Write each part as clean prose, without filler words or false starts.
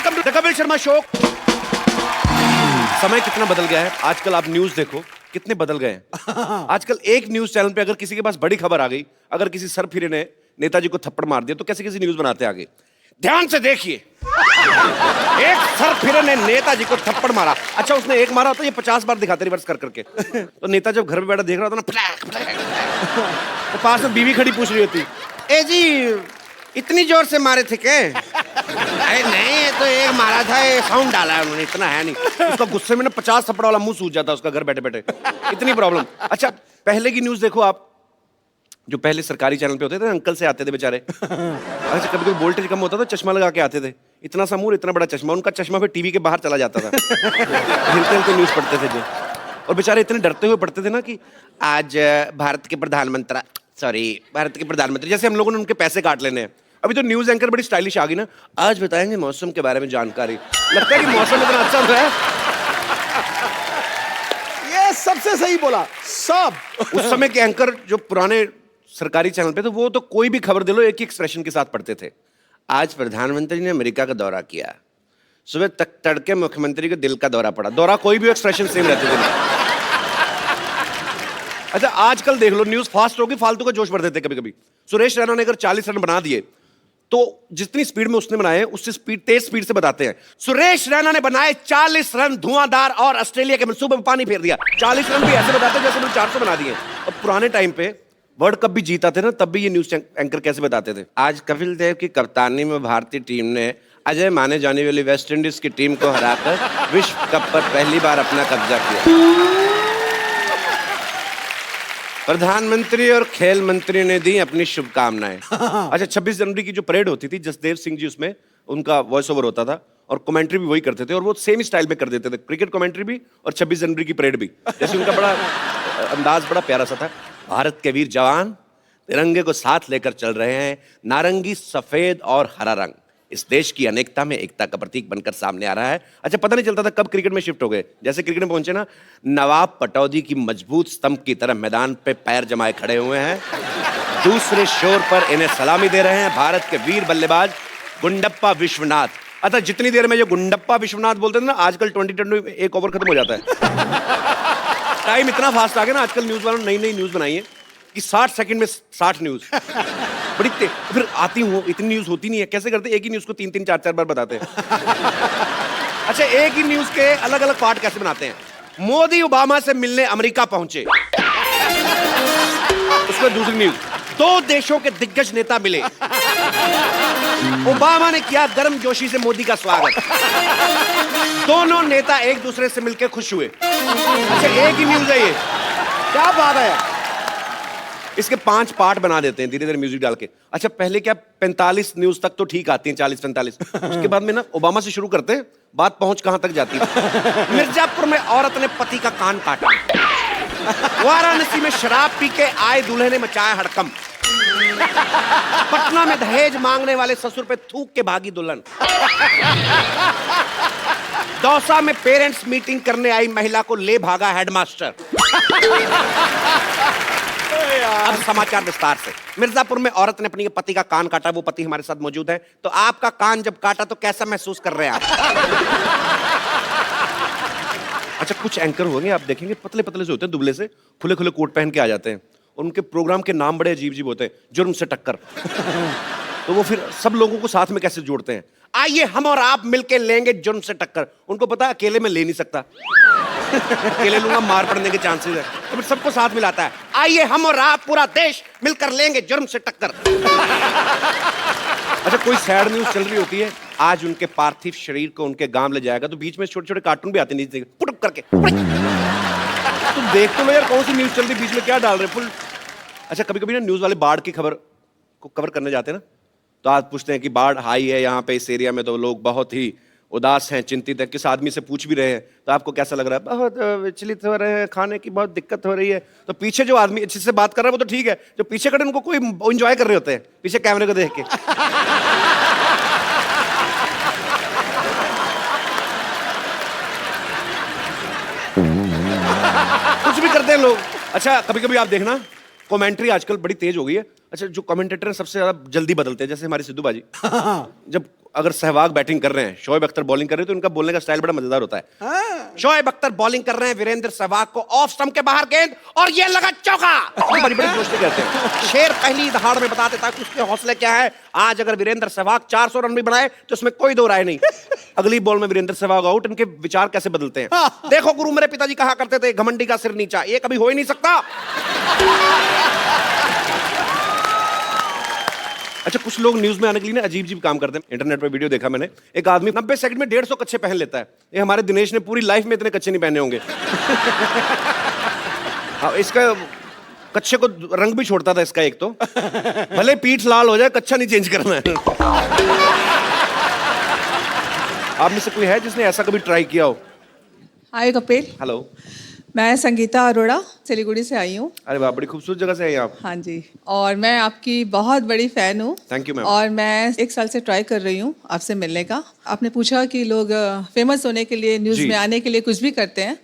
Welcome to the Kapil Sharma show. समय कितना बदल गया है, आजकल आप न्यूज देखो कितने बदल गए हैं। आजकल एक न्यूज चैनल पे अगर किसी के पास बड़ी खबर आ गई, अगर किसी सरफिरे ने नेताजी को थप्पड़ मार दिया तो कैसे कैसी न्यूज बनाते हैं आगे। ध्यान से देखिए, एक सरफिरे ने नेताजी को थप्पड़ मारा। अच्छा, उसने एक मारा तो ये 50 बार दिखाते रिवर्स कर करके। तो नेता जब घर में बैठा देख रहा था ना, फटैक फटैक, तो पास में बीवी खड़ी पूछ रही होती, ए जी इतनी जोर से मारे थे क्या? अरे नहीं, ये तो एक मारा था, ये साउंड डाला है उन्होंने, इतना है नहीं। उसका गुस्से में ना 50 थप्पड़ वाला मुंह सूज जाता उसका घर बैठे बैठे, इतनी प्रॉब्लम। अच्छा, पहले की न्यूज देखो आप, जो पहले सरकारी चैनल पे होते थे, अंकल से आते थे बेचारे। अच्छा, कभी कभी वोल्टेज कम होता था, चश्मा लगा के आते थे, इतना सा मुंह, इतना बड़ा चश्मा, उनका चश्मा फिर टीवी के बाहर चला जाता था। हिलते हिलते न्यूज पढ़ते थे जो, और बेचारे इतने डरते हुए पढ़ते थे ना कि आज भारत के प्रधानमंत्री, जैसे हम लोगों ने उनके पैसे काट लेने हैं। अभी तो न्यूज एंकर बड़ी स्टाइलिश आ गई ना, आज बताएंगे मौसम के बारे में जानकारी। लगता है कि मौसम इतना अच्छा हो रहा है। ये सबसे सही बोला सब। उस समय के एंकर जो पुराने सरकारी चैनल पे, तो वो तो कोई भी खबर दे लो एक ही एक्सप्रेशन के साथ पढ़ते थे। आज प्रधानमंत्री ने अमेरिका का दौरा किया, सुबह तक तड़के मुख्यमंत्री को दिल का दौरा पड़ा। दौरा कोई भी एक्सप्रेशन सेम रहते थे। अच्छा, आजकल देख लो, न्यूज फास्ट होगी, फालतू का जोश भर देते कभी कभी। सुरेश रैना ने अगर 40 रन बना दिए तो जितनी स्पीड में उसने बनाए उससे तेज स्पीड से बताते हैं। सुरेश रैना ने बनाए 40 रन धुआंधार और ऑस्ट्रेलिया के मंसूबे में पानी फेर दिया। 40 रन भी ऐसे बताते हैं जैसे मैंने 400 बना दिए। और पुराने टाइम पे वर्ल्ड कप भी जीता थे ना, तब भी ये न्यूज एंकर कैसे बताते थे, आज कपिल देव की कप्तानी में भारतीय टीम ने अजय माने जाने वाली वेस्ट इंडीज की टीम को हराकर विश्व कप पर पहली बार अपना कब्जा किया। प्रधानमंत्री और खेल मंत्री ने दी अपनी शुभकामनाएं। अच्छा, 26 जनवरी की जो परेड होती थी, जसदेव सिंह जी उसमें उनका वॉइस ओवर होता था और कमेंट्री भी वही करते थे, और वो सेम स्टाइल में कर देते थे, क्रिकेट कमेंट्री भी और 26 जनवरी की परेड भी। जैसे उनका बड़ा अंदाज बड़ा प्यारा सा था। भारत के वीर जवान तिरंगे को साथ लेकर चल रहे हैं, नारंगी, सफेद और हरा रंग इस देश की अनेकता में एकता का प्रतीक बनकर सामने आ रहा है। अच्छा, पता नहीं चलता था कब क्रिकेट में शिफ्ट हो गए। जैसे क्रिकेट में पहुंचे ना, नवाब पटौदी की मजबूत स्तंभ की तरह मैदान पे पैर जमाए खड़े हुए हैं। दूसरे शोर पर इन्हें सलामी दे रहे हैं भारत के वीर बल्लेबाज गुंडप्पा विश्वनाथ। अच्छा, जितनी देर में जो गुंडप्पा विश्वनाथ बोलते थे ना, आजकल 20 एक ओवर खत्म हो जाता है। टाइम इतना फास्ट आ गया ना, आजकल न्यूज वालों ने नई नई न्यूज बनाई है कि 60 सेकंड में 60 न्यूज। बड़ी फिर आती हूँ, इतनी न्यूज होती नहीं है, कैसे करते एक ही न्यूज को 3-3 4-4 बार बताते हैं। अच्छा, एक ही न्यूज के अलग अलग पार्ट कैसे बनाते हैं। मोदी ओबामा से मिलने अमेरिका पहुंचे, उसमें दूसरी न्यूज, 2 देशों के दिग्गज नेता मिले, ओबामा ने किया गर्मजोशी से मोदी का स्वागत, दोनों नेता एक दूसरे से मिलकर खुश हुए। अच्छा, एक ही न्यूज है ये, क्या बात है। इसके 5 पार्ट बना देते हैं धीरे धीरे म्यूजिक डाल के। अच्छा, पहले क्या 45 न्यूज तक तो ठीक आती हैं, 40-45, उसके बाद में ना ओबामा से शुरू करते हैं, बात पहुंच कहां तक जाती है। मिर्जापुर में औरत ने पति का कान काटा, वाराणसी में शराब पी के आए दूल्हे ने मचाया हड़कंप, पटना में दहेज मांगने वाले ससुर पे थूक के भागी दुल्हन, दौसा में पेरेंट्स मीटिंग करने आई महिला को ले भागा हेडमास्टर। अब समाचार विस्तार से। मिर्जापुर में औरत ने अपने पति का कान काटा, वो पति हमारे साथ मौजूद है। तो आपका कान जब काटा तो कैसा महसूस कर रहे हैं आप? अच्छा, कुछ एंकर होंगे आप देखेंगे, पतले पतले से होते हैं, दुबले से, खुले खुले कोट पहन के आ जाते हैं, और उनके प्रोग्राम के नाम बड़े अजीब अजीब होते हैं। जुर्म से टक्कर। तो वो फिर सब लोगों को साथ में कैसे जोड़ते हैं, आइए हम और आप मिलके लेंगे जुर्म से टक्कर। उनको पता है अकेले में ले नहीं सकता, अकेले लूंगा मार पड़ने के चांसेस है, तो फिर सबको साथ मिलाता है, आइए हम और आप पूरा देश मिलकर लेंगे जुर्म से टक्कर। अच्छा, कोई सैड न्यूज चल रही होती है, आज उनके पार्थिव शरीर को उनके गांव ले जाएगा, तो बीच में छोटे छोटे कार्टून भी आते नीचे पुटुक करके। तुम देख तो लो यार, कौन सी न्यूज चल रही, बीच में क्या डाल रहे फुल। अच्छा, कभी कभी ना न्यूज वाले बाढ़ की खबर को कवर करने जाते हैं ना, तो आज पूछते हैं कि बाढ़ आई है यहाँ पे इस एरिया में, तो लोग बहुत ही उदास हैं, चिंतित हैं। किस आदमी से पूछ भी रहे हैं तो आपको कैसा लग रहा है, बहुत विचलित हो रहे हैं, खाने की बहुत दिक्कत हो रही है। तो पीछे जो आदमी जिससे बात कर रहा है वो तो ठीक है, जो पीछे खड़े उनको कोई एंजॉय कर रहे होते हैं पीछे कैमरे को देख के। कुछ भी करते हैं लोग। अच्छा, कभी कभी आप देखना कमेंट्री आजकल बड़ी तेज हो गई है। अच्छा, जो कमेंटेटर हैं सबसे ज्यादा जल्दी बदलते हैं, जैसे हमारे सिद्धू बाजी। जब अगर सहवाग बैटिंग कर रहे हैं, शोएब अख्तर बॉलिंग कर रहे हैं, तो इनका बोलने का स्टाइल बड़ा मजेदार होता है। शोएब अख्तर बॉलिंग कर रहे हैं, वीरेंद्र सहवाग को ऑफ स्टंप के बाहर गेंद और ये लगा चौका। बड़ी बड़ी दोस्ती करते हैं। शेर पहली दहाड़ में बता देता है कि उसके हौसले क्या है। आज अगर वीरेंद्र सहवाग 400 रन भी बनाए तो उसमें कोई दो राय नहीं। अगली बॉल में वीरेंद्र सहवाग आउट। इनके विचार कैसे बदलते हैं। देखो गुरु, मेरे पिताजी कहा करते थे, घमंडी का सिर नीचा। ये कभी हो ही नहीं सकता। अच्छा, कुछ लोग न्यूज में आने के लिए ना अजीब अजीब काम करते हैं। इंटरनेट पे वीडियो देखा मैंने, एक आदमी 90 सेकंड में 150 कच्चे पहन लेता है। ये हमारे दिनेश ने पूरी लाइफ में इतने कच्चे नहीं पहने होंगे। हाँ, इसका कच्चे को रंग भी छोड़ता था इसका एक तो। भले पीठ लाल हो जाए, कच्चा नहीं चेंज करना है। आप में से कोई है जिसने ऐसा कभी ट्राई किया हो? हाय कपिल, हेलो, मैं संगीता अरोड़ा सिलीगुड़ी से आई हूँ। अरे वाह, बड़ी खूबसूरत जगह से आई आप। हाँ जी, और मैं आपकी बहुत बड़ी फ़ैन हूँ। Thank you ma'am. और मैं 1 साल से ट्राई कर रही हूँ आपसे मिलने का। आपने पूछा कि लोग फेमस होने के लिए, न्यूज़ जी। में आने के लिए कुछ भी करते हैं,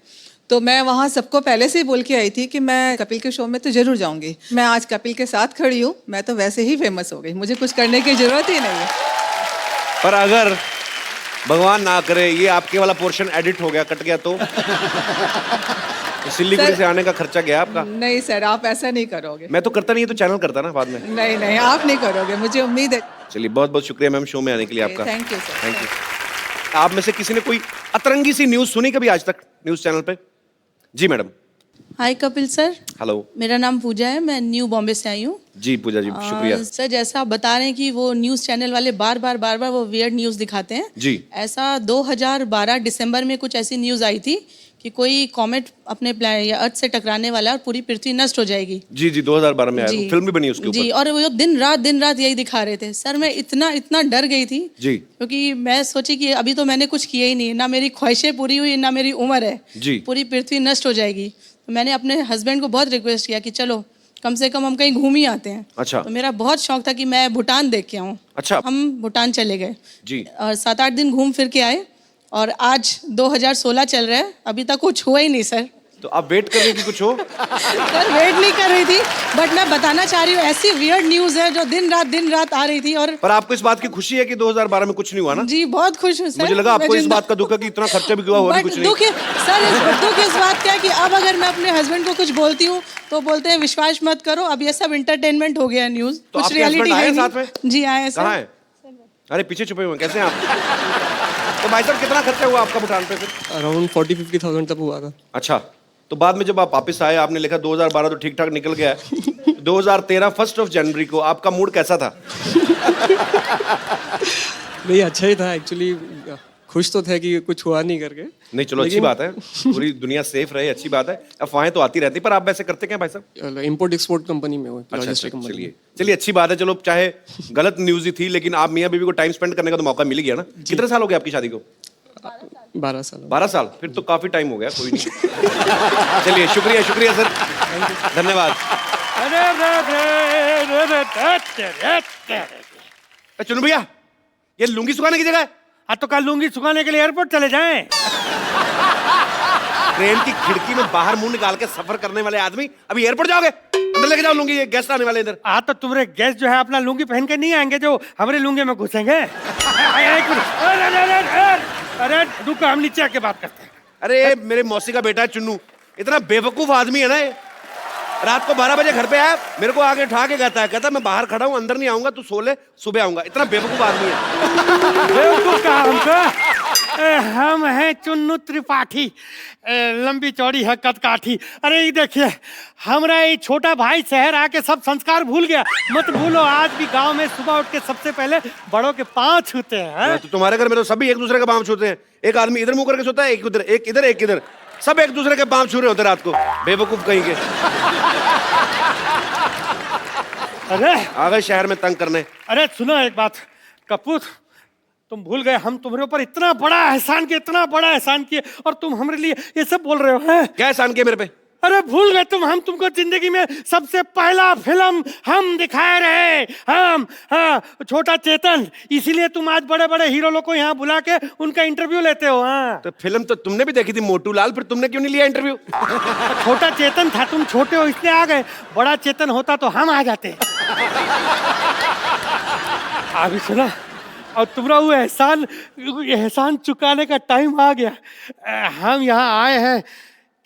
तो मैं वहाँ सबको पहले से ही बोल के आई थी कि मैं कपिल के शो में तो ज़रूर जाऊँगी। मैं आज कपिल के साथ खड़ी हूँ, मैं तो वैसे ही फेमस हो गई, मुझे कुछ करने की ज़रूरत ही नहीं है। पर अगर भगवान ना करे ये आपके वाला पोर्शन एडिट हो गया, कट गया तो सिल्लीगुड़ी से आने का खर्चा गया आपका। नहीं सर, आप ऐसा नहीं करोगे। मैं तो करता नहीं, ये तो चैनल करता ना बाद में। नहीं नहीं, आप नहीं करोगे, मुझे उम्मीद है। चलिए, बहुत बहुत शुक्रिया मैम शो में आने के लिए आपका। Thank you sir. Thank you. आप में से किसी ने कोई अतरंगी सी न्यूज सुनी कभी आज तक न्यूज चैनल पे? जी मैडम। हाय कपिल सर, हेलो। मेरा नाम पूजा है, मैं न्यू बॉम्बे से आई हूँ। जी पूजा जी, शुक्रिया। सर, जैसा आप बता रहे हैं कि वो न्यूज़ चैनल वाले बार बार वो वियर्ड न्यूज़ दिखाते हैं जी। ऐसा 2012 दिसंबर में कुछ ऐसी न्यूज़ आई थी कि कोई कॉमेट अपने या अर्थ से टकराने वाला और पूरी पृथ्वी नष्ट हो जाएगी। जी जी, 2012 में आया, फिल्म भी बनी उसके ऊपर। जी, और वो दिन रात यही दिखा रहे थे। सर, मैं इतना डर गई थी जी, क्योंकि मैं सोची कि अभी तो मैंने कुछ किया ही नहीं, ना मेरी ख्वाहिशें पूरी हुई, ना मेरी उम्र है जी। पूरी पृथ्वी नष्ट हो जाएगी। तो मैंने अपने हस्बैंड को बहुत रिक्वेस्ट किया कि चलो कम से कम हम कहीं घूम ही आते हैं। अच्छा। तो मेरा बहुत शौक था कि मैं भूटान देख के आऊँ। अच्छा। हम भूटान चले गए जी। और 7-8 दिन घूम फिर के आए और आज 2016 चल रहा है, अभी तक कुछ हुआ ही नहीं सर। तो आप वेट कर रही थी कुछ हो? सर, वेट नहीं कर रही थी, बट मैं बताना चाह रही हूँ ऐसी वियर्ड न्यूज़ है जो दिन रात आ रही थी। और पर आपको इस बात की खुशी है कि 2012 में कुछ नहीं हुआ ना? जी, बहुत खुश हूँ सर। मुझे लगा आपको मैं इस जिंदा- बात का दुख है कि इतना खर्चा भी हुआ, हो भी बट कुछ नहीं। दुख सर, दुख इस बात का है कि अब अगर मैं अपने हस्बैंड को कुछ बोलती हूँ तो बोलते हैं विश्वास मत करो, अब ये सब एंटरटेनमेंट हो गया न्यूज़, तो कुछ आपके रियलिटी husband है आए नहीं। साथ में? जी आए हैं कहाँ सर। है? अरे पीछे छुपे हुए हैं, कैसे हैं आप? तो भाई साहब, कितना खर्चा हुआ आपका भूटान पे फिर? अराउंड 40-50,000 तक हुआ था। अच्छा, तो बाद में जब आप वापस आए, आपने लिखा 2012 तो ठीक ठाक निकल गया है। 2013 1 जनवरी को आपका मूड कैसा था? नहीं, अच्छा ही था एक्चुअली। खुश तो थे कि कुछ हुआ नहीं करके। नहीं, चलो अच्छी बात है, पूरी दुनिया सेफ रहे, अच्छी बात है। अफवाहें तो आती रहती, पर आप वैसे करते क्या भाई साहब? इंपोर्ट एक्सपोर्ट कंपनी में हूँ, अच्छा, लॉजिस्टिक कंपनी। चलिए चलिए, अच्छी बात है। चलो, चाहे गलत न्यूज ही थी, लेकिन आप मियाँ बीवी को टाइम स्पेंड करने का तो मौका मिल गया ना। कितने साल हो गए आपकी शादी को? 12 साल। 12 साल, फिर तो काफी टाइम हो गया। कोई नहीं। चलिए, शुक्रिया सर, धन्यवाद। चुनू भैया, ये लुंगी सुखाने की जगह है? तो कल लूंगी सुखाने के लिए एयरपोर्ट चले जाएं। ट्रेन की खिड़की में बाहर मुंह निकाल के सफर करने वाले आदमी अभी एयरपोर्ट जाओगे? अंदर लेके जाओ लुंगी, ये गेस्ट आने वाले इधर। तो तुम्हारे गेस्ट जो है अपना लुंगी पहन के नहीं आएंगे जो हमारे लुंगी में घुसेंगे। एक मिनट, अरे रुको, हम नीचे आके बात करते हैं। अरे मेरे मौसी का बेटा है चुन्नू, इतना बेवकूफ आदमी है ना ये। रात को 12 बजे घर पे आया, मेरे को आगे उठा के कहता मैं बाहर खड़ा हूँ, अंदर नहीं आऊंगा, तू सो ले, सुबह आऊंगा। इतना बेवकूफ आदमी है। बेवकूफ कहा हमको? हम हैं चुन्नू त्रिपाठी, लंबी चौड़ी है कदकाठी। अरे ये देखिए, हमारा ये छोटा भाई शहर आके सब संस्कार भूल गया। मत भूलो, आज भी गांव में सुबह उठ के सबसे पहले बड़ों के पांव छूते हैं। तो तुम्हारे घर में तो सभी एक दूसरे के पांव छूते हैं। एक आदमी इधर मुंह करके सोता है, एक उधर, एक इधर, एक इधर, सब एक दूसरे के पांव छू रहे होते रात को। बेवकूफ कहीं के। अरे आ गए शहर में तंग करने। अरे सुनो एक बात कपूर, तुम भूल गए हम तुम्हारे ऊपर इतना बड़ा एहसान किए और तुम हमारे लिए ये सब बोल रहे हो हैं? क्या एहसान किया मेरे पे? अरे भूल गए तुम, हम तुमको जिंदगी में सबसे पहला फिल्म हम दिखाए रहे, हम, हाँ, छोटा चेतन। इसीलिए तुम आज बड़े बड़े हीरो लोग को यहाँ बुला के उनका इंटरव्यू लेते हो। हाँ, तो फिल्म तो तुमने भी देखी थी मोटू लाल, फिर तुमने क्यों नहीं लिया इंटरव्यू? छोटा चेतन था, तुम छोटे हो इसलिए आ गए। बड़ा चेतन होता तो हम आ जाते। अभी सुना, और तुम्हारा वो एहसान चुकाने का टाइम आ गया। हम यहाँ आए हैं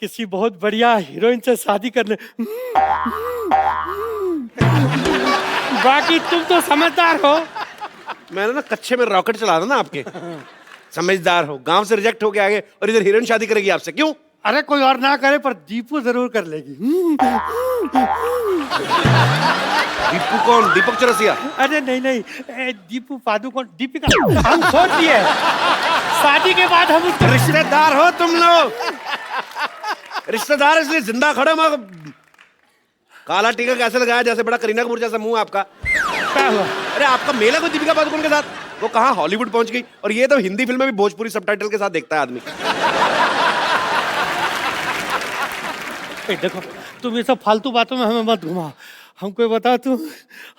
किसी बहुत बढ़िया हीरोइन से शादी करने। बाकी तुम तो समझदार हो। मैंने ना कच्चे में रॉकेट चला था ना आपके। समझदार हो, गांव से रिजेक्ट होके आगे और इधर हीरोइन शादी करेगी आपसे, क्यों? अरे कोई और ना करे पर दीपू जरूर कर लेगी। दीपू कौन? दीपक चौरसिया? अरे नहीं, दीपू पादुकोण, दीपिका। हम सोच लिए शादी के बाद हम उसको रिश्तेदार हो तुम लोग। रिश्तेदार इसलिए जिंदा खड़े हो। काला टीका कैसे लगाया, जैसे बड़ा करीना कपूर जैसा मुंह आपका। क्या हुआ? अरे आपका मेल है कोई दीपिका पादुकोण के साथ? वो कहाँ हॉलीवुड पहुंच गई, और ये तो हिंदी फिल्म में भी भोजपुरी सबटाइटल के साथ देखता है आदमी। देखो तुम ये सब फालतू बातों में हमें मत घुमाओ। हमको बता तुम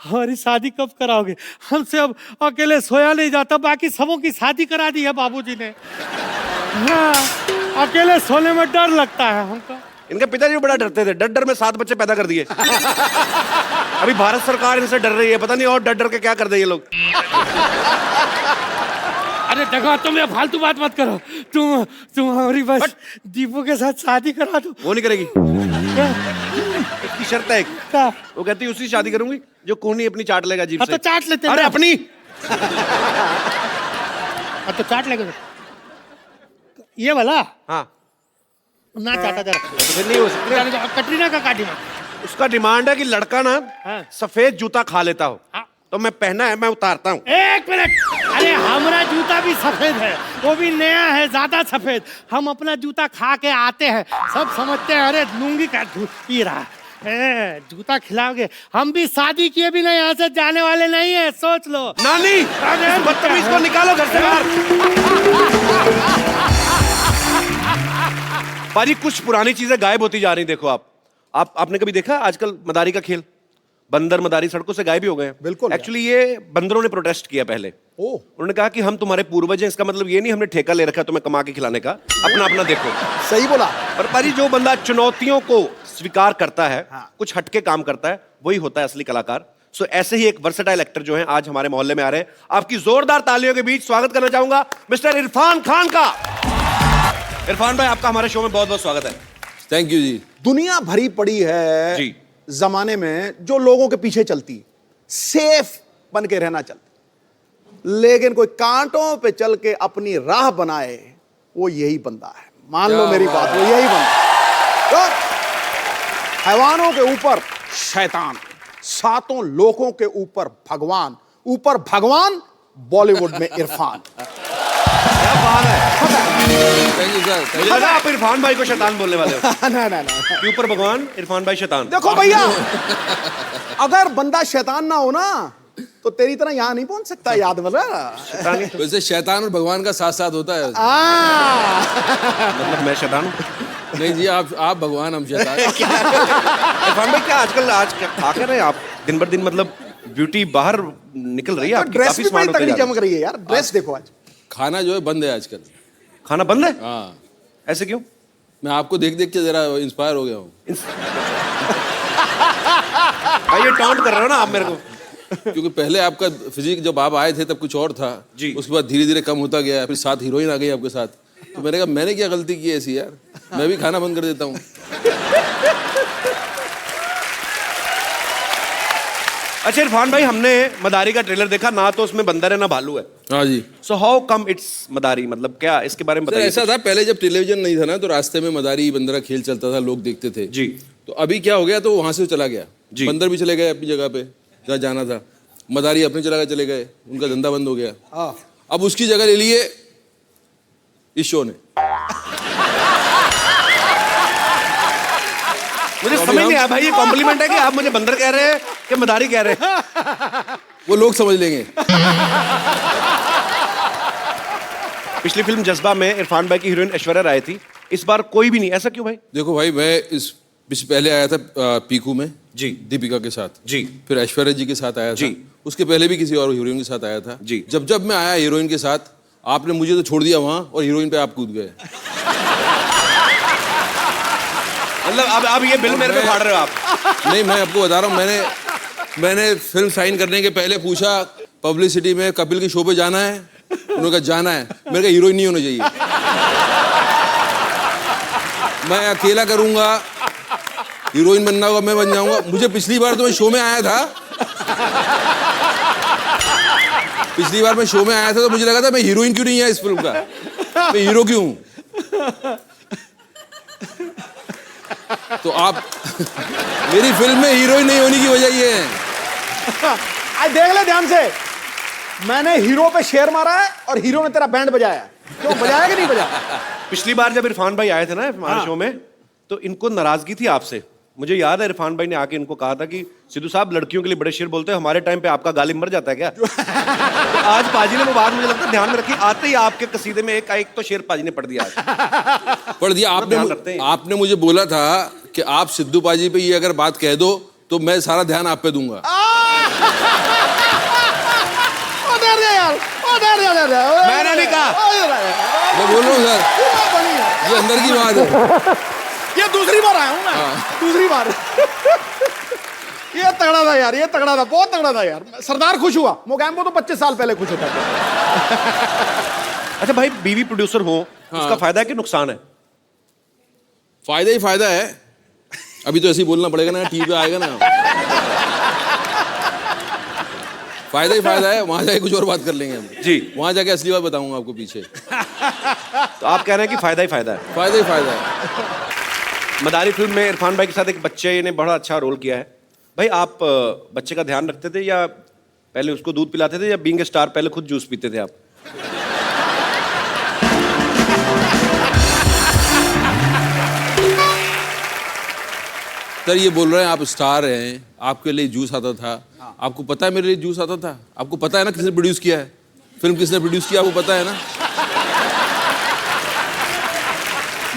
हमारी शादी कब कराओगे? हमसे अब अकेले सोया नहीं जाता, बाकी सबों की शादी करा दी है बाबूजी ने। हाँ, अकेले सोने में डर लगता है हमको। इनके पिताजी बड़ा डरते थे, डर डर में 7 बच्चे पैदा कर दिए। अभी भारत सरकार इनसे डर रही है, पता नहीं और डर डर के क्या कर दे ये लोग। अरे देखो तुम ये फालतू बात मत करो। तुम हमारी बस दीपू के साथ शादी करा दो। वो नहीं करेगी, इसकी शर्त है एक। क्या? वो कहती है उसी शादी करूंगी जो कोहनी अपनी चाट लेगा जीभ हाँ से। तो चाट लेते हैं अरे ना। अपनी। हाँ तो चाट लेगा ये वाला। हाँ ना चाटा जरा। तो फिर नहीं हो सकता। कटरीना का काटी में उसका डिमांड है कि लड़का ना हाँ। सफेद जूता खा लेता हो। हाँ। तो मैं पहना है, मैं उतारता हूँ। एक मिनट, अरे हमारा जूता भी सफेद है, वो भी नया है, ज्यादा सफेद। हम अपना जूता खा के आते हैं, सब समझते हैं अरे लूंगी का दूध पी रहा है। जूता खिलाओगे? हम भी शादी किए भी नहीं, यहाँ से जाने वाले नहीं है, सोच लो। नानी, अरे इस बदतमीज को निकालो घर से बाहर। पाजी कुछ पुरानी चीजें गायब होती जा रही, देखो आपने कभी देखा आजकल मदारी का खेल? बंदर मदारी सड़कों से गायब ही हो गए। बिल्कुल। एक्चुअली ये बंदरों ने प्रोटेस्ट किया पहले। उन्होंने कहा कि हम तुम्हारे पूर्वज हैं, इसका मतलब ये नहीं हमने ठेका ले रखा तुम्हें कमा के खिलाने का, अपना अपना देखो। सही बोला। और पाजी जो बंदा चुनौतियों को स्वीकार करता है, कुछ हटके काम करता है, वही होता है असली कलाकार। सो ऐसे ही एक वर्सेटाइल एक्टर जो है आज हमारे मोहल्ले में आ रहे हैं। आपकी जोरदार तालियों के बीच स्वागत करना चाहूंगा मिस्टर इरफान खान का। इरफान भाई, आपका हमारे शो में बहुत बहुत स्वागत है। थैंक यू जी। दुनिया भरी पड़ी है जी। जमाने में जो लोगों के पीछे चलती, सेफ बन के रहना चाहती, लेकिन कोई कांटों पे चल के अपनी राह बनाए, वो यही बंदा है। मान लो मेरी बात, वो यही बंदा। तो हैवानों के ऊपर शैतान, 7 लोगों के ऊपर भगवान, ऊपर भगवान, बॉलीवुड में इरफान। क्या बात है। Thank you sir. मुझे लगा आप इरफान भाई को शैतान बोलने वाले हो। ना कि ऊपर भगवान, इरफान भाई शैतान। देखो भैया, अगर बंदा शैतान ना हो ना तो तेरी तरह यहां नहीं पहुंच सकता, याद मतलब। वैसे शैतान और भगवान का साथ साथ होता है। मतलब मैं शैतान हूं? नहीं जी, आप भगवान, हम शैतान। इरफान भाई क्या आज क्या खा कर रहे हैं आप? दिन बर दिन मतलब ब्यूटी बाहर निकल रही है आपकी, ड्रेस काफी भी स्मार्ट बड़ी होते तगड़ी जा रहे हैं। चमक रही है यार। ड्रेस देखो आज। खाना जो है बंद है आजकल। खाना बंद है? हाँ। ऐसे क्यों? मैं आपको देख देख के जरा इंस्पायर हो गया हूँ। भाई ये टॉन्ट कर रहे हो ना आप मेरे को। क्योंकि पहले आपका फिजिक जब आप आए थे तब कुछ और था जी। उसके बाद धीरे धीरे कम होता गया, फिर साथ हीरोइन आ गई आपके साथ। तो मैंने कहा मैंने क्या गलती की ऐसी यार, मैं भी खाना बंद कर देता हूँ। अच्छा इरफान भाई, हमने मदारी का ट्रेलर देखा ना, तो उसमें बंदर है ना भालू है। हाँ जी। सो हाउ कम इट्स मदारी, मतलब क्या इसके बारे में सर बताइए। ऐसा था, पहले जब टेलीविजन नहीं था ना तो रास्ते में मदारी बंदर का खेल चलता था, लोग देखते थे जी। तो अभी क्या हो गया, तो वहां से चला गया जी। बंदर भी चले गए अपनी जगह पे जहाँ जाना था, मदारी अपनी जगह चले गए, उनका धंधा बंद हो गया। अब उसकी जगह ले लिए इस शो ने। मुझे तो समझ नहीं आया भाई, ये कॉम्प्लीमेंट है कि आप मुझे बंदर कह रहे हैं कि मदारी कह रहे हैं? वो लोग समझ लेंगे। पिछली फिल्म जज्बा में इरफान भाई की हीरोइन ऐश्वर्या राय थी, इस बार कोई भी नहीं, ऐसा क्यों भाई? देखो भाई, मैं इस पहले आया था पीकू में जी। दीपिका के साथ जी। फिर ऐश्वर्या जी के साथ आया था जी। उसके पहले भी किसी और हीरोइन के साथ आया था जी। जब मैं आया हीरोइन के साथ, आपने मुझे तो छोड़ दिया वहां और हीरोइन पे आप कूद गए। मतलब अब ये बिल मेरे पे फाड़ रहे हो आप? नहीं, मैं आपको बता रहा हूँ, मैंने फिल्म साइन करने के पहले पूछा पब्लिसिटी में कपिल के शो पे जाना है। उन्होंने कहा जाना है। मेरे का हीरोइन नहीं होना चाहिए, मैं अकेला करूंगा, हीरोइन बनना होगा मैं बन जाऊंगा। मुझे पिछली बार तो मैं शो में आया था, पिछली बार मैं शो में आया था तो मुझे लगा था मैं हीरोइन क्यों नहीं है इस फिल्म का, मैं हीरो क्यों हूं। तो आप मेरी फिल्म में हीरोइन नहीं होने की वजह ये है। आज देख ले ध्यान से, मैंने हीरो पे शेर मारा है और हीरो ने तेरा बैंड बजाया है। क्यों बजाया कि नहीं बजाया? पिछली बार जब इरफान भाई आए थे ना हमारे शो में, तो इनको नाराजगी थी आपसे। मुझे याद है इरफान भाई ने आके इनको कहा था कि सिद्धू साहब लड़कियों के लिए बड़े शेर बोलते हैं, हमारे टाइम पे आपका गालिब मर जाता है क्या? तो आज पाजी ने वो बात मुझे लगता है ध्यान में रखी, आते ही आपके कसीदे में एक तो शेर पाजी ने पढ़ दिया आज। पढ़ दिया आपने मुझे बोला था कि आप सिद्धू पाजी पे ये अगर बात कह दो तो मैं सारा ध्यान आप पे दूंगा। मैंने नहीं कहा, मैं बोल रहा हूँ सर, ये अंदर की बात है। ये दूसरी बार आया हूं मैं, दूसरी बार। ये तगड़ा था यार, ये तगड़ा था, बहुत तगड़ा था यार। सरदार खुश हुआ, मोगैम्बो तो 25 साल पहले खुश होता था। अच्छा भाई, बीवी प्रोड्यूसर हो उसका फायदा है कि नुकसान है? फायदा ही फायदा है। अभी तो ऐसे ही बोलना पड़ेगा ना, टीवी पे आएगा ना। फायदा ही फायदा है, वहां जाके कुछ और बात कर लेंगे हम जी। वहां जाके असली बात बताऊंगा आपको पीछे। तो आप कह रहे हैं कि फायदा ही फायदा है? फायदा ही फायदा है। मदारी फिल्म में इरफान भाई के साथ एक बच्चे ने बड़ा अच्छा रोल किया है। भाई आप बच्चे का ध्यान रखते थे या पहले उसको दूध पिलाते थे, या बीइंग ए स्टार पहले खुद जूस पीते थे आप? सर ये बोल रहे हैं आप स्टार हैं, आपके लिए जूस आता था। आपको पता है मेरे लिए जूस आता था? आपको पता है ना किसने प्रोड्यूस किया है फिल्म, किसने प्रोड्यूस किया आपको पता है ना?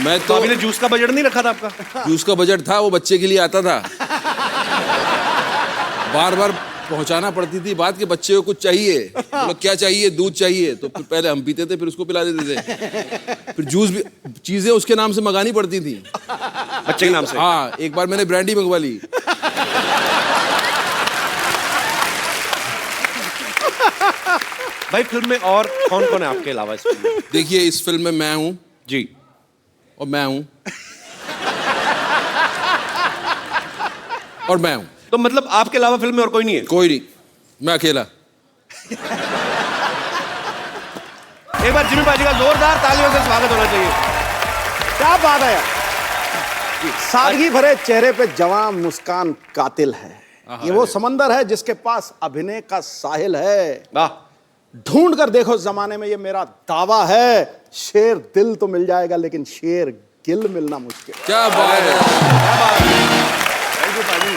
मैं तो अभी ने जूस का बजट नहीं रखा था आपका? जूस का बजट था, वो बच्चे के लिए आता था। बार बार पहुंचाना पड़ती थी बात के बच्चे को कुछ चाहिए, बोलो क्या चाहिए, दूध चाहिए, तो फिर पहले हम पीते थे, फिर उसको पिला देते थे। फिर जूस भी चीजें उसके नाम से मंगानी पड़ती थी, बच्चे के नाम से। हाँ, एक बार मैंने ब्रांडी मंगवा ली। भाई फिल्म में और कौन कौन है आपके अलावा इस फिल्म में? देखिए इस फिल्म में मैं हूं जी, और मैं हूं और मैं हूं। तो मतलब आपके अलावा फिल्म में और कोई नहीं है? कोई नहीं, मैं अकेला। एक बार जिमी पाजी का जोरदार तालियों से स्वागत होना चाहिए। क्या बात है यार, सादगी भरे चेहरे पे जवान मुस्कान कातिल है। ये वो समंदर है जिसके पास अभिनय का साहिल है। वाह, ढूंढ कर देखो जमाने में, ये मेरा दावा है। शेर दिल तो मिल जाएगा लेकिन शेर गिल मिलना मुश्किल। क्या बात है। थैंक यू पाजी।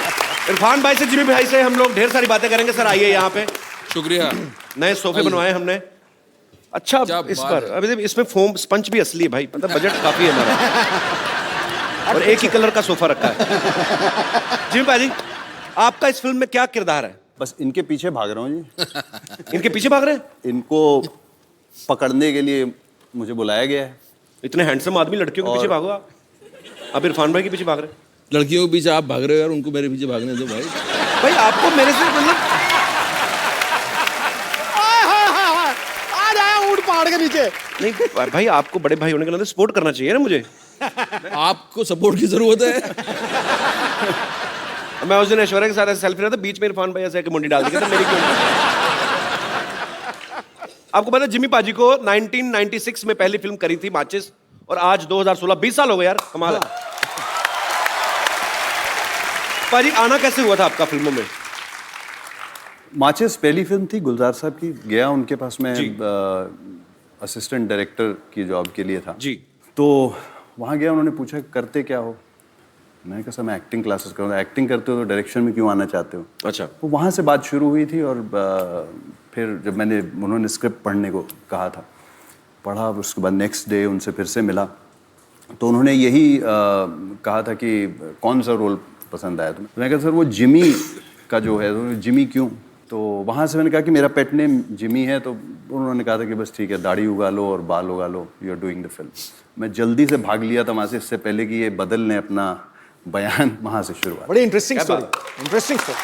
इरफान भाई से, जिमी भाई से हम लोग ढेर सारी बातें करेंगे। सर आइए यहाँ पे, शुक्रिया। नए सोफे बनवाए हमने। अच्छा, इस पर अभी इसमें फोम स्पंज भी असली है भाई, मतलब बजट काफी है हमारा। और एक ही कलर का सोफा रखा है। जिमी भाई, आपका इस फिल्म में क्या किरदार है? बस इनके पीछे भाग रहा हूँ जी। इनके पीछे भाग रहे हैं? इनको पकड़ने के लिए मुझे बुलाया गया है। इतने हैंडसम आदमी, लड़कियों के पीछे भागो आप। अब इरफान भाई के पीछे भाग रहे हैं। लड़कियों के पीछे आप भाग रहे हो यार, उनको मेरे पीछे भागने दो भाई। भाई आपको मेरे से मतलब आ जाए ऊंट पहाड़ के नीचे। नहीं भाई, आपको बड़े भाई होने के नाते सपोर्ट करना चाहिए ना मुझे। आपको सपोर्ट की जरूरत है। मैं उस दिन ऐश्वर्या के साथ ऐसे सेल्फी रहा था, बीच में इरफान भाई ऐसे मुंडी डाल दी थी, मेरी क्यों? आपको पता है जिमी पाजी को 1996 में पहली फिल्म करी थी माचिस, और आज 2016, 20 साल हो गए यार, कमाल है। पाजी आना कैसे हुआ था आपका फिल्मों में? माचिस पहली फिल्म थी गुलजार साहब की, गया उनके पास में असिस्टेंट डायरेक्टर की जॉब के लिए था जी। तो वहाँ गया, उन्होंने पूछा करते क्या हो। मैंने कहा सर मैं एक्टिंग क्लासेस कर रहा हूँ। एक्टिंग करते हो तो डायरेक्शन में क्यों आना चाहते हो? अच्छा। तो वहाँ से बात शुरू हुई थी, और फिर जब उन्होंने स्क्रिप्ट पढ़ने को कहा था, पढ़ा, उसके बाद नेक्स्ट डे उनसे फिर से मिला, तो उन्होंने यही कहा था कि कौन सा रोल पसंद आया तुम्हें? मैंने कहा सर वो जिमी का जो है। तो जिमी क्यों? तो वहाँ से मैंने कहा कि मेरा पेट नेम जिमी है। तो उन्होंने कहा था कि बस ठीक है, दाढ़ी उगा लो और बाल उगा लो, you are doing the film. मैं जल्दी से भाग लिया था वहाँ से, इससे पहले कि ये बदल ने अपना बयान। वहाँ से शुरुआत। बड़ी interesting story, interesting story.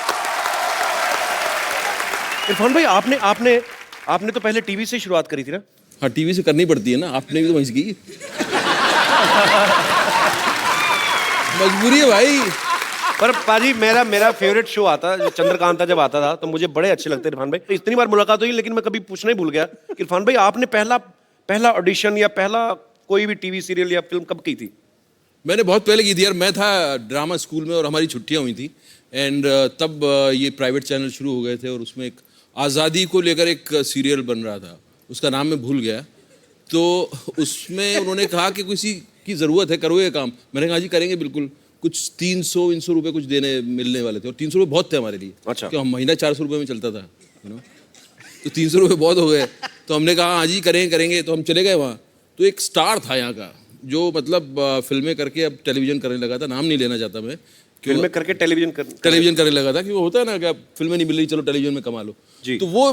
Irfan भाई आपने आपने आपने तो पहले टीवी से शुरुआत करी थी ना? हाँ, टीवी से करनी पड़ती है ना, आपने भी तो वहीं से की। मजबूरी है भाई। पर पाजी मेरा फेवरेट शो आता जो चंद्रकांता जब आता था तो मुझे बड़े अच्छे लगते इरफान भाई। तो इतनी बार मुलाकात हुई लेकिन मैं कभी पूछना ही भूल गया कि इरफान भाई आपने पहला ऑडिशन या पहला कोई भी टीवी सीरियल या फिल्म कब की थी? मैंने बहुत पहले की थी यार। मैं था ड्रामा स्कूल में और हमारी छुट्टियां हुई थी एंड तब ये प्राइवेट चैनल शुरू हो गए थे और उसमें एक आज़ादी को लेकर एक सीरियल बन रहा था, उसका नाम मैं भूल गया। तो उसमें उन्होंने कहा कि किसी की ज़रूरत है, करो ये काम। मैंने कहा जी करेंगे बिल्कुल। कुछ 300 रुपये कुछ देने मिलने वाले थे और 300 रुपये बहुत थे हमारे लिए। अच्छा। क्यों, महीना 400 रुपये में चलता था, तो 300 रुपये बहुत हो गए। तो हमने कहा हाँ जी करेंगे। तो हम चले गए वहाँ। तो एक स्टार था यहाँ का जो मतलब फिल्में करके अब टेलीविज़न करने लगा था। नाम नहीं लेना चाहता मैं, फिल्में करके टेलीविजन करने लगा था कि वो होता है ना कि अब फिल्में नहीं मिल रही, चलो टेलीविजन में कमा लो जी। तो वो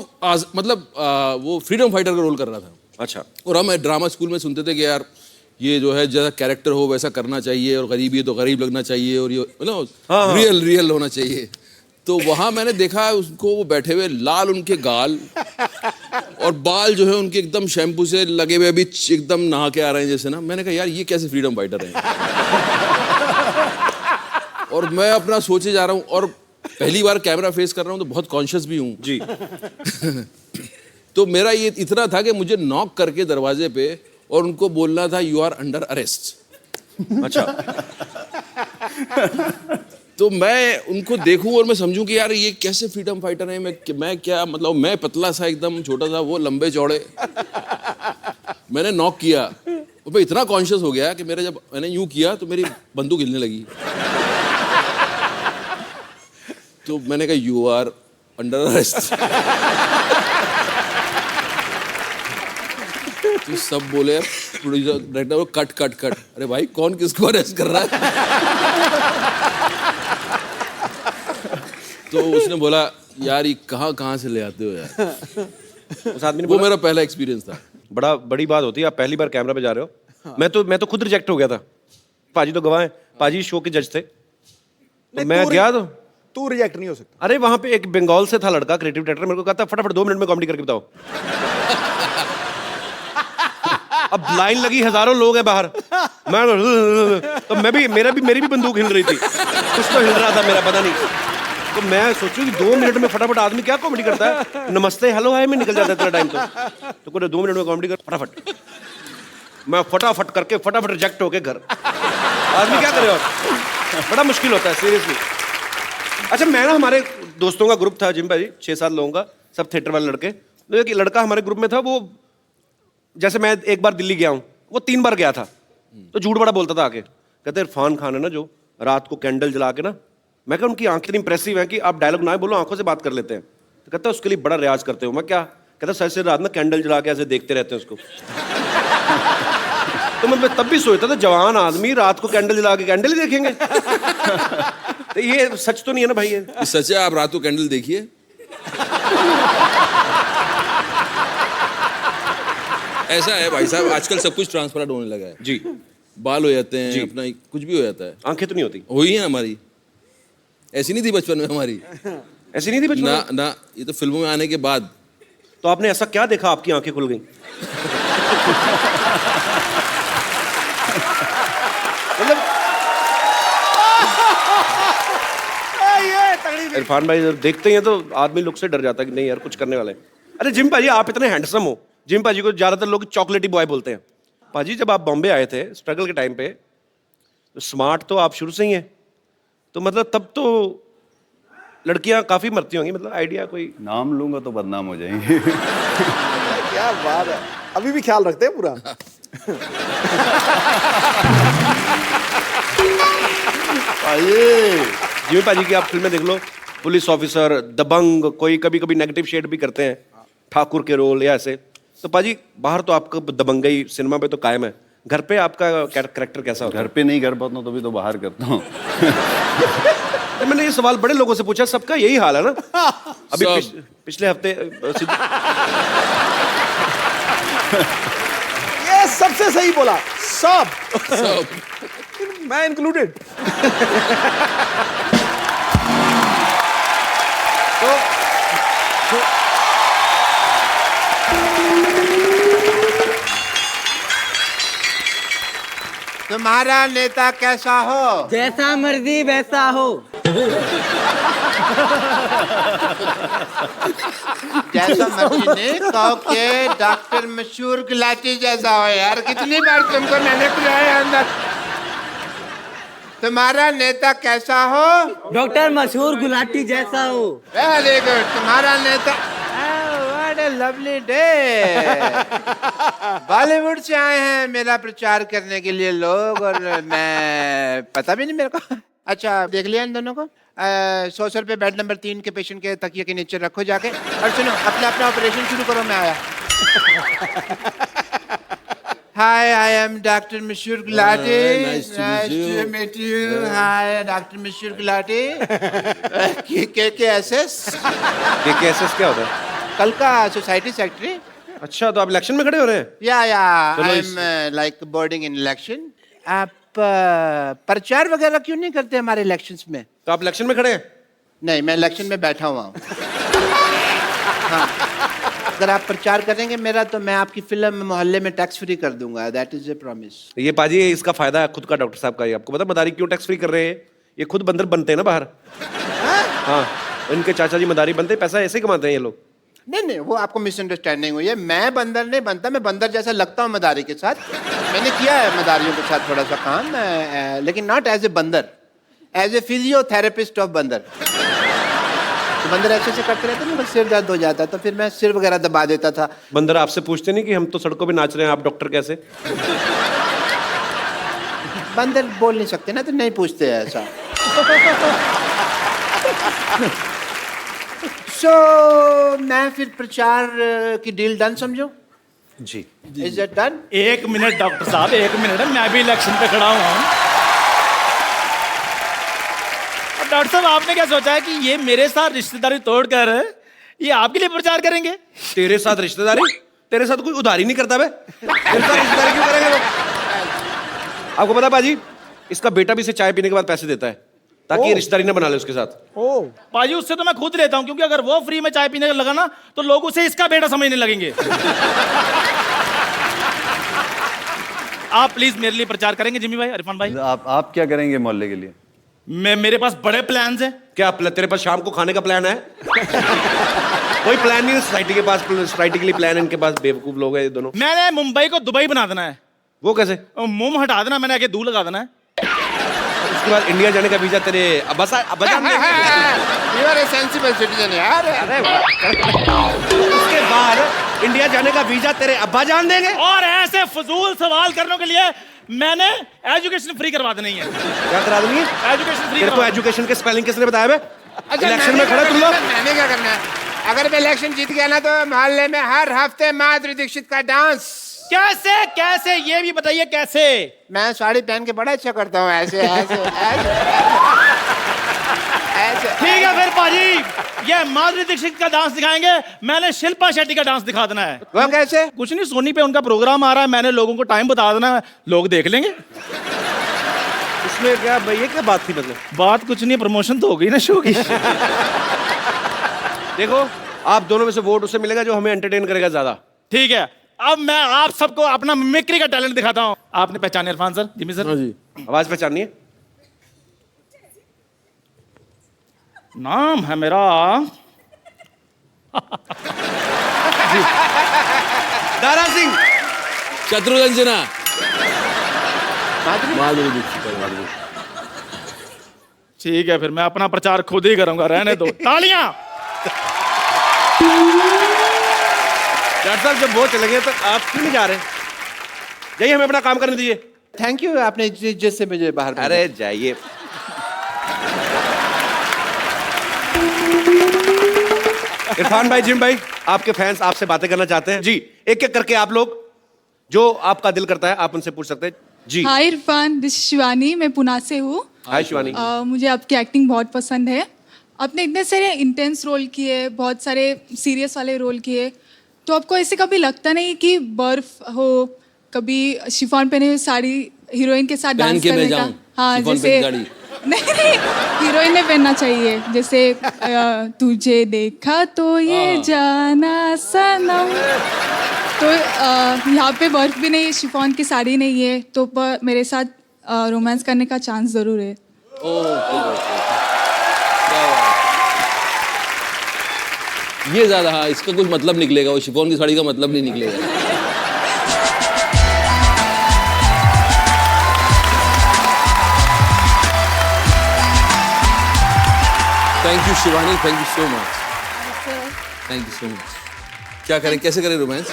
वो फ्रीडम फाइटर का रोल कर रहा था। अच्छा। और हम ड्रामा स्कूल में सुनते थे कि यार ये जो है जैसा कैरेक्टर हो वैसा करना चाहिए और गरीबी है तो गरीब लगना चाहिए और ये मतलब रियल होना चाहिए। तो वहाँ मैंने देखा उसको, वो बैठे हुए, लाल उनके गाल और बाल जो है उनके एकदम शैम्पू से लगे हुए, अभी एकदम नहा के आ रहे हैं जैसे ना। मैंने कहा यार ये कैसे फ्रीडम फाइटर हैं। और मैं अपना सोचे जा रहा हूँ और पहली बार कैमरा फेस कर रहा हूँ तो बहुत कॉन्शियस भी हूँ जी। तो मेरा ये इतना था कि मुझे नॉक करके दरवाजे पे और उनको बोलना था यू आर अंडर अरेस्ट। अच्छा। तो मैं उनको देखूं और मैं समझूं कि यार ये कैसे फ्रीडम फाइटर है। मैं क्या मतलब, मैं पतला सा एकदम छोटा सा, वो लंबे चौड़े। मैंने नॉक किया और मैं इतना कॉन्शियस हो गया कि मेरे जब मैंने यूं किया तो मेरी बंदूक हिलने लगी। तो मैंने कहा यू आर अंडर अरेस्ट। तो सब बोले, प्रोड्यूसर डायरेक्टर कट। अरे भाई कौन किसको अरेस्ट कर रहा है? तो उसने बोला यार ये कहाँ से ले आते हो यार। उस आदमी ने वो बोला, मेरा पहला एक्सपीरियंस था। बड़ी बात होती है, आप पहली बार कैमरा पे जा रहे हो। मैं तो खुद रिजेक्ट हो गया था। पाजी तो गवाह हैं, पाजी शो के जज थे। तो मैं गया तो तू रिजेक्ट नहीं हो सकता। अरे वहां पे एक बंगाल से था लड़का, क्रिएटिव डायरेक्टर, मेरे को कहता फटाफट 2 मिनट में कॉमेडी करके बताओ। अब लाइन लगी, हजारों लोग हैं बाहर। तो मेरी भी बंदूक हिल रही थी, कुछ तो हिल रहा था मेरा, पता नहीं। तो मैं सोचूं कि 2 मिनट में फटाफट आदमी क्या कॉमेडी करता है, नमस्ते हेलो हाय में निकल जाता है इतना टाइम। तो कोई 2 मिनट में कॉमेडी कर फटाफट। मैं फटाफट करके फटाफट रिजेक्ट होके घर। आदमी क्या करे और बड़ा मुश्किल होता है सीरियसली। अच्छा, मैं ना, हमारे दोस्तों का ग्रुप था जिम भाई, 6-7 लोगों का, सब थिएटर वाले लड़के। तो एक लड़का हमारे ग्रुप में था, वो जैसे मैं एक बार दिल्ली गया हूँ, वो 3 बार गया था। तो झूठ बड़ा बोलता था आके, कहते इरफान खान है ना जो रात को कैंडल जला के ना, मैं कहा उनकी आंखें इतनी इंप्रेसिव है कि आप डायलॉग ना बोलो, आंखों से बात कर लेते हैं। तो कहता है उसके लिए बड़ा रियाज करते हो। मैं क्या? कहता सर से रात में कैंडल जला के ऐसे देखते रहते हैं उसको। तो मैं तब भी सोचता था जवान आदमी रात को कैंडल जला के कैंडल ही देखेंगे। तो ये सच तो नहीं है ना भाई? ये सच है, आप रात को कैंडल देखिए। ऐसा है भाई साहब, आजकल सब कुछ ट्रांसपेरेंट होने लगा है जी। बाल हो जाते हैं, अपना कुछ भी हो जाता है। आंखें तो नहीं होती? हुई है हमारी, ऐसी नहीं थी बचपन में हमारी। ऐसी नहीं थी बचपन में? ना, ये तो फिल्मों में आने के बाद। तो आपने ऐसा क्या देखा आपकी आंखें खुल गई? मतलब इरफान भाई जब देखते ही हैं तो आदमी लुक से डर जाता है कि नहीं यार कुछ करने वाले हैं। अरे जिम भाजी आप इतने हैंडसम हो, जिम भाजी को ज्यादातर लोग चॉकलेटी बॉय बोलते हैं। भाजी जब आप बॉम्बे आए थे स्ट्रगल के टाइम पे, तो स्मार्ट तो आप शुरू से ही हैं, तो मतलब तब तो लड़कियां काफी मरती होंगी, मतलब आइडिया कोई? नाम लूंगा तो बदनाम हो जाएंगे। क्या बात है, अभी भी ख्याल रखते हैं पूरा। जिमी पाजी की आप फिल्में देख लो, पुलिस ऑफिसर, दबंग, कोई कभी कभी नेगेटिव शेड भी करते हैं, ठाकुर के रोल या ऐसे। तो पाजी बाहर तो आपका दबंगई सिनेमा पे तो कायम है, घर पे आपका कैरेक्टर कैसा होता है? घर पे नहीं कर पाता हूँ तो भी तो बाहर करता हूँ। तो मैंने ये सवाल बड़े लोगों से पूछा, सबका यही हाल है ना। अभी पिछले हफ्ते ये सबसे सही बोला, सब। मैं इंक्लूडेड। तो तुम्हारा नेता कैसा हो? जैसा मर्जी वैसा हो। जैसा मर्जी नहीं, कहो के डॉक्टर मशहूर गुलाटी जैसा हो। यार कितनी बार तुमको मैंने बुलाया अंदर। तुम्हारा नेता कैसा हो? डॉक्टर मशहूर गुलाटी जैसा हो। Very good. तुम्हारा नेता, what a lovely day. Bollywood से आए हैं मेरा प्रचार करने के लिए लोग, और मैं पता भी नहीं मेरे को। अच्छा देख लिया इन दोनों को। 100 रुपये बेड नंबर 3 के पेशेंट के तकिए के नीचे रखो जाके, और सुनो अपना अपना ऑपरेशन शुरू करो। मैं आया। हाय, आई एम डॉक्टर मशहूर Gulati. nice to meet you. Hi doctor मशहूर गुलाटी। KKSS KKSS क्या होता है? कल का सोसाइटी सेक्रेटरी। अच्छा, तो आप इलेक्शन में खड़े हो रहे हैं? या I am like boarding in election. आप प्रचार वगैरह क्यों नहीं करते हमारे इलेक्शंस में? तो आप इलेक्शन में खड़े हैं? नहीं, मैं इलेक्शन में बैठा हुआ हूँ। हाँ, अगर आप प्रचार करेंगे मेरा तो मैं आपकी फिल्म मोहल्ले में टैक्स फ्री कर दूंगा। That is a promise. ये पाजी, इसका फायदा है खुद का डॉक्टर साहब का। ये आपको पता मदारी क्यों टैक्स फ्री कर रहे हैं? ये खुद बंदर बनते हैं ना बाहर। हाँ, इनके चाचा जी मदारी बनते, पैसा ऐसे ही कमाते हैं ये लोग। नहीं, वो आपको मिसअंडरस्टैंडिंग हुई है। मैं बंदर नहीं बनता, मैं बंदर जैसा लगता हूँ मदारी के साथ। मैंने किया है मदारियों के साथ थोड़ा सा काम, लेकिन नॉट एज ए बंदर, एज ए फिजियोथेरेपिस्ट ऑफ बंदर। तो बंदर ऐसे से करते रहते ना, सिर दर्द हो जाता, तो फिर मैं सिर वगैरह दबा देता था। बंदर आपसे पूछते नहीं कि हम तो सड़कों पे नाच रहे हैं, आप डॉक्टर कैसे? बंदर बोल नहीं सकते ना, तो नहीं पूछते हैं ऐसा। मैं फिर प्रचार की डील डन समझो? जी। Is it done? 1 minute doctor साहब, 1 मिनट। मैं भी इलेक्शन पे खड़ा हुआ हूँ। अब डॉक्टर साहब आपने क्या सोचा है कि ये मेरे साथ रिश्तेदारी तोड़कर ये आपके लिए प्रचार करेंगे? तेरे साथ रिश्तेदारी? तेरे साथ कोई उधारी नहीं करता बे। तेरे साथ रिश्तेदारी क्यों करेंगे लोग? आपको पता बाजी, इसका बेटा भी इसे चाय पीने के बाद पैसे देता है ताकि ये रिश्तेदारी ना बना ले उसके साथ। बाजी उससे तो मैं खुद लेता हूँ, क्योंकि अगर वो फ्री में चाय पीने लगा ना तो लोग उसे इसका बेटा समझने लगेंगे। आप प्लीज मेरे लिए प्रचार करेंगे जिम्मी भाई, इरफान भाई? आप क्या करेंगे मोहल्ले के लिए? मेरे पास बड़े प्लान्स हैं। क्या तेरे पास शाम को खाने का प्लान है? कोई प्लान नहीं है सोसाइटी के पास। सोसाइटी के लिए प्लान है इनके पास। बेवकूफ लोग हैं ये दोनों। मैंने मुंबई को दुबई बना देना है। वो कैसे? मुंह हटा देना, मैंने आगे दूर लगा देना है। उसके बाद इंडिया जाने का वीजा तेरे अब्बा You are a sensible citizen यार। उसके बाद इंडिया जाने का वीजा तेरे अब्बा जान देंगे। और ऐसे फजूल सवाल करने के लिए मैंने एजुकेशन फ्री करवा देनी है। क्या करा देंगे? Education free. तेरे को एजुकेशन के स्पेलिंग किसने बताया बे? अच्छा, इलेक्शन में खड़ा तुम लोग। मैंने क्या करना है? अगर मैं इलेक्शन जीत गया ना तो मोहल्ले में हर हफ्ते माधुरी दीक्षित का डांस। कैसे कैसे ये भी बताइए कैसे? मैं साड़ी पहन के बड़ा अच्छा करता हूँ, ऐसे ऐसे ऐसे ऐसे। ठीक है फिर पाजी, ये माधुरी दीक्षित का डांस दिखाएंगे, मैंने शिल्पा शेट्टी का डांस दिखा देना है। वो कैसे? कुछ नहीं, सोनी पे उनका प्रोग्राम आ रहा है, मैंने लोगों को टाइम बता देना है, लोग देख लेंगे। इसमें क्या भैया, क्या बात थी? मतलब बात कुछ नहीं, प्रमोशन तो हो गई ना शो की। देखो, आप दोनों में से वोट उसे मिलेगा जो हमें एंटरटेन करेगा ज्यादा। ठीक है, अब मैं आप सबको अपना मिमिक्री का टैलेंट दिखाता हूँ। आपने पहचाने इरफान सर, जिमी सर? जी। आवाज पहचाननी है? नाम है मेरा दारा सिंह। शत्रुघ्न सिन्हा। माधुरी दीक्षित। ठीक है, फिर मैं अपना प्रचार खुद ही करूंगा, रहने दो। तालियां। डॉक्टर साहब, जब वो चले गए तो आप क्यों नहीं जा रहे? जाइए, हमें अपना काम करने दीजिए। थैंक यू, आपने जिससे मुझे बाहर। अरे जाइए। इरफान भाई, जिम भाई, आपके फैंस आपसे बातें करना चाहते हैं। जी, एक एक करके आप लोग जो आपका दिल करता है आप उनसे पूछ सकते हैं। जी। हाय इरफान, दिस शिवानी, मैं पुणे से हूँ। हाय शिवानी। मुझे आपकी एक्टिंग बहुत पसंद है। आपने इतने सारे इंटेंस रोल किए, बहुत सारे सीरियस वाले रोल किए, तो आपको ऐसे कभी लगता नहीं कि बर्फ हो, कभी शिफॉन पहने हुए साड़ी हीरोइन के साथ डांस करने का? हाँ, जैसे नहीं, हीरोइन ने पहनना चाहिए, जैसे तुझे देखा तो ये जाना सनम। तो यहाँ पे बर्फ भी नहीं, शिफॉन की साड़ी नहीं है, तो मेरे साथ रोमांस करने का चांस ज़रूर है। ये ज्यादा, हाँ, इसका कुछ मतलब निकलेगा, वो शिफॉन की साड़ी का मतलब नहीं निकलेगा। Thank you Shivani, thank you so much, thank you so much. क्या करें, कैसे करें रोमांस?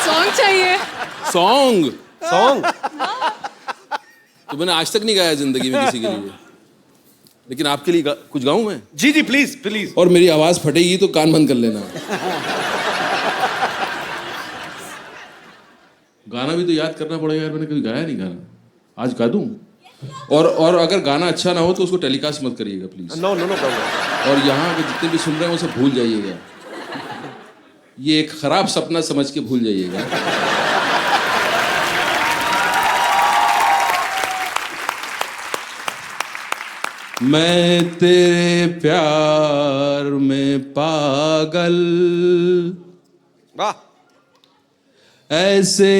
सॉन्ग चाहिए। सॉन्ग? सॉन्ग तो मैंने आज तक नहीं गाया जिंदगी में किसी के लिए, लेकिन आपके लिए कुछ गाऊं मैं? जी जी प्लीज प्लीज। और मेरी आवाज फटेगी तो कान बंद कर लेना। गाना भी तो याद करना पड़ेगा यार, मैंने कभी गाया नहीं गाना, आज गा दूं। और अगर गाना अच्छा ना हो तो उसको टेलीकास्ट मत करिएगा please. No no no problem. और यहाँ के जितने भी सुन रहे हैं वो सब भूल जाइएगा, ये एक खराब सपना समझ के भूल जाइएगा। मैं तेरे प्यार में पागल, वाह, ऐसे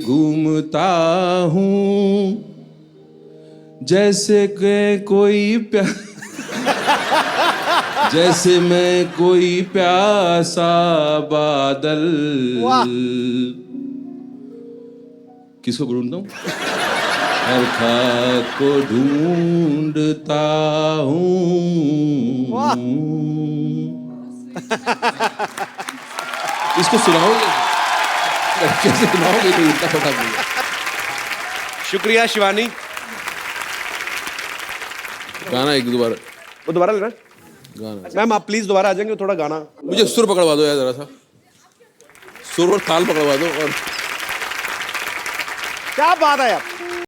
घूमता हूँ जैसे के कोई जैसे मैं कोई प्यासा बादल। किसको ढूंढता हूँ? हर खाक को ढूंढता हूँ। इसको सुनाओगे? कैसे सुनाओगे तो इतना फटाफट? शुक्रिया शिवानी। गाना एक दोबारा, वो दोबारा लेना गाना। मैम, आप प्लीज दोबारा आ जाएंगे, थोड़ा गाना। मुझे सुर पकड़वा दो यार, जरा सा सुर और ताल पकड़वा दो। और क्या बात है यार।